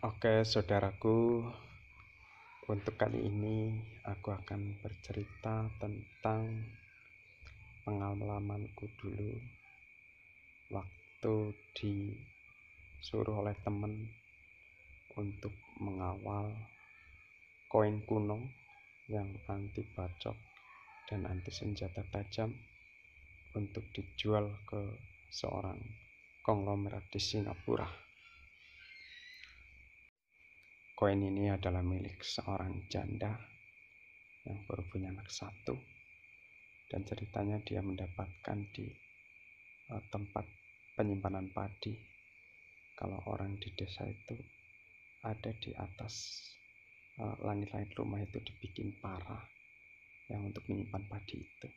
Oke, saudaraku, untuk kali ini aku akan bercerita tentang pengalamanku dulu waktu disuruh oleh teman untuk mengawal koin kuno yang anti bacok dan anti senjata tajam untuk dijual ke seorang konglomerat di Singapura. Koin ini adalah milik seorang janda yang baru punya anak satu, dan ceritanya dia mendapatkan di tempat penyimpanan padi. Kalau orang di desa itu ada di atas langit-langit rumah itu dibikin para yang untuk menyimpan padi itu.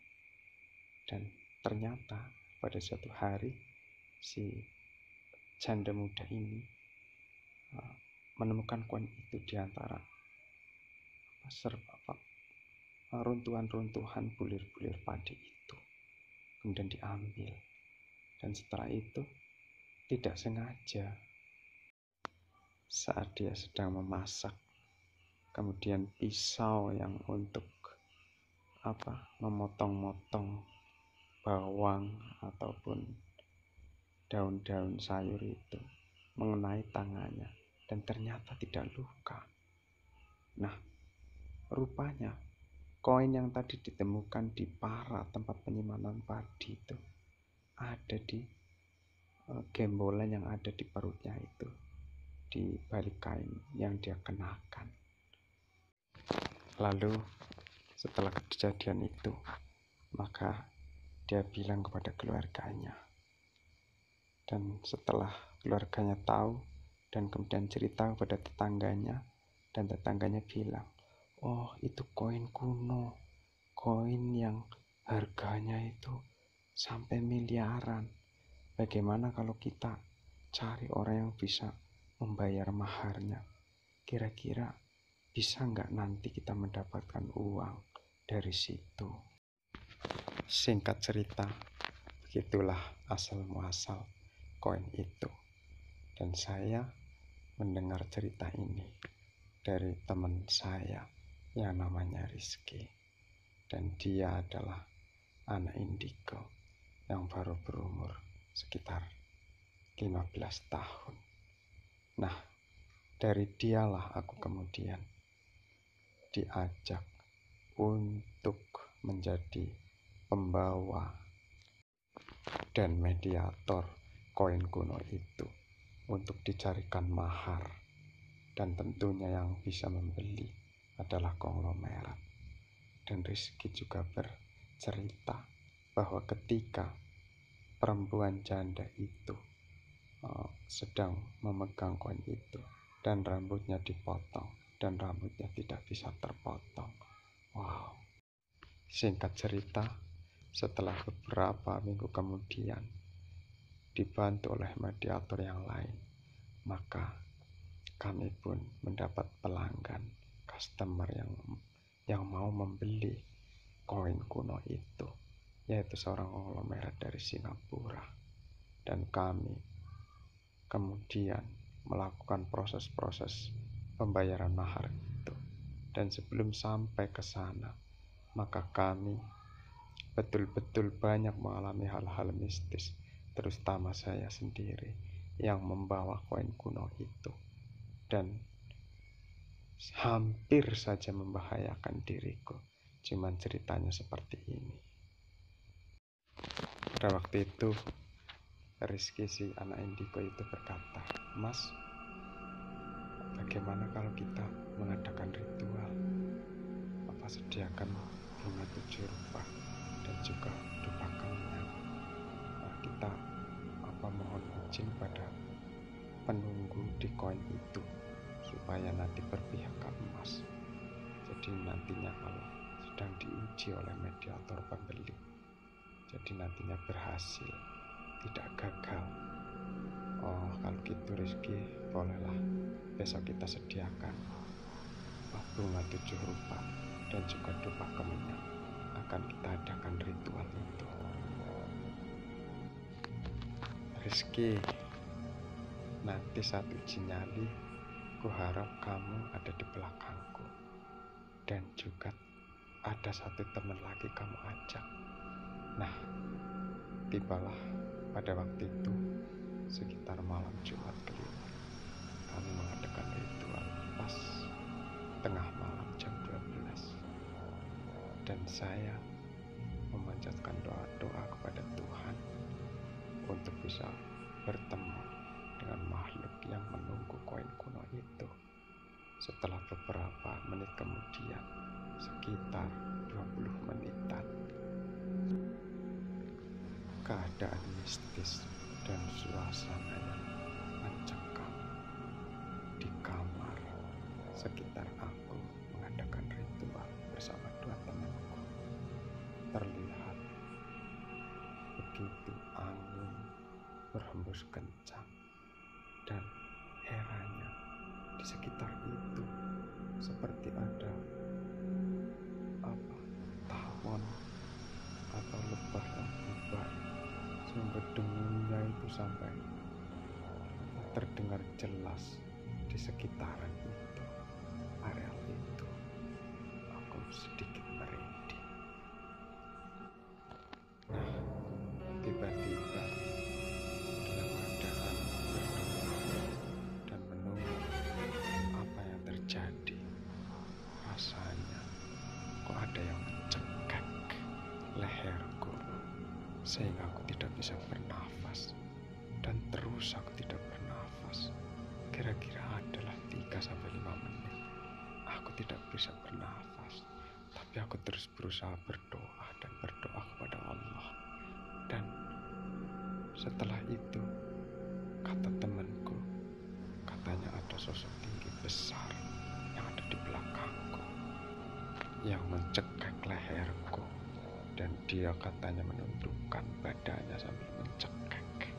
Dan ternyata pada suatu hari si janda muda ini menemukan koin itu di antara runtuhan-runtuhan bulir-bulir padi itu. Kemudian diambil, dan setelah itu tidak sengaja saat dia sedang memasak, kemudian pisau yang untuk memotong-motong bawang ataupun daun-daun sayur itu mengenai tangannya, dan ternyata tidak luka. Nah, rupanya koin yang tadi ditemukan di para tempat penyimpanan padi itu ada di gembolan yang ada di perutnya itu, di balik kain yang dia kenakan. Lalu setelah kejadian itu, maka dia bilang kepada keluarganya. Dan setelah keluarganya tahu dan kemudian cerita kepada tetangganya, dan tetangganya bilang, "Oh, itu koin kuno, koin yang harganya itu sampai miliaran. Bagaimana kalau kita cari orang yang bisa membayar maharnya? Kira-kira bisa nggak nanti kita mendapatkan uang dari situ?" Singkat cerita, begitulah asal muasal koin itu. Dan saya mendengar cerita ini dari teman saya yang namanya Rizky. Dan dia adalah anak indigo yang baru berumur sekitar 15 tahun. Nah, dari dialah aku kemudian diajak untuk menjadi pembawa dan mediator koin kuno itu untuk dicarikan mahar, dan tentunya yang bisa membeli adalah konglomerat. Dan Rizky juga bercerita bahwa ketika perempuan janda itu sedang memegang koin itu dan rambutnya dipotong dan rambutnya tidak bisa terpotong. Wow. Singkat cerita, setelah beberapa minggu kemudian dibantu oleh mediator yang lain, maka kami pun mendapat pelanggan, customer yang mau membeli koin kuno itu, yaitu seorang konglomerat dari Singapura. Dan kami kemudian melakukan proses-proses pembayaran mahar itu. Dan sebelum sampai ke sana, maka kami betul-betul banyak mengalami hal-hal mistis, terutama saya sendiri yang membawa koin kuno itu, dan hampir saja membahayakan diriku. Cuman ceritanya seperti ini. Pada waktu itu Rizky, si anak indigo itu, berkata, "Mas, bagaimana kalau kita mengadakan ritual? Apa sediakan bunga 7 rupa dan juga dupa kemenyan. Kita mohon izin pada penunggu di koin itu supaya nanti berpihak ke emas. Jadi nantinya kalau sedang diuji oleh mediator pembeli, jadi nantinya berhasil, tidak gagal." Oh, kalau gitu Rizky, bolehlah besok kita sediakan bunga 7 rupa dan juga dupa kemenyan. Akan kita adakan ritual itu. Rizky, nanti saat uji nyali Kuharap kamu ada di belakangku, dan juga ada satu teman lagi kamu ajak. Nah, tibalah pada waktu itu sekitar malam Jumat Kliwon. Kami mengadakan ritual pas tengah malam jam 12. Dan saya memanjatkan doa-doa kepada Tuhan untuk bisa bertemu dengan makhluk yang menunggu koin kuno itu. Setelah beberapa menit kemudian, sekitar 20 menitan, keadaan mistis dan suasana yang mencekam di kamar sekitar aku mengadakan ritual bersama dua temanku. Terlihat begitu angin berhembus kencang, dan herannya di sekitar itu seperti ada tawon atau lebah yang bubar, sehingga dengunya itu sampai terdengar jelas di sekitaran itu, areal itu. Aku sedikit merinding. Nah, tiba-tiba dalam keadaan berdoa dan menunggu apa yang terjadi, rasanya kok ada yang mencekik leherku sehingga aku tidak bisa bernafas, dan terus aku tidak bernafas. Kira-kira adalah 3-5 menit aku tidak bisa bernafas, tapi aku terus berusaha berdoa dan berdoa kepada Allah. Dan setelah itu, kata temanku, katanya ada sosok tinggi besar yang ada di belakangku yang mencekik leherku, dan dia katanya menundukkan badannya sambil mencekik.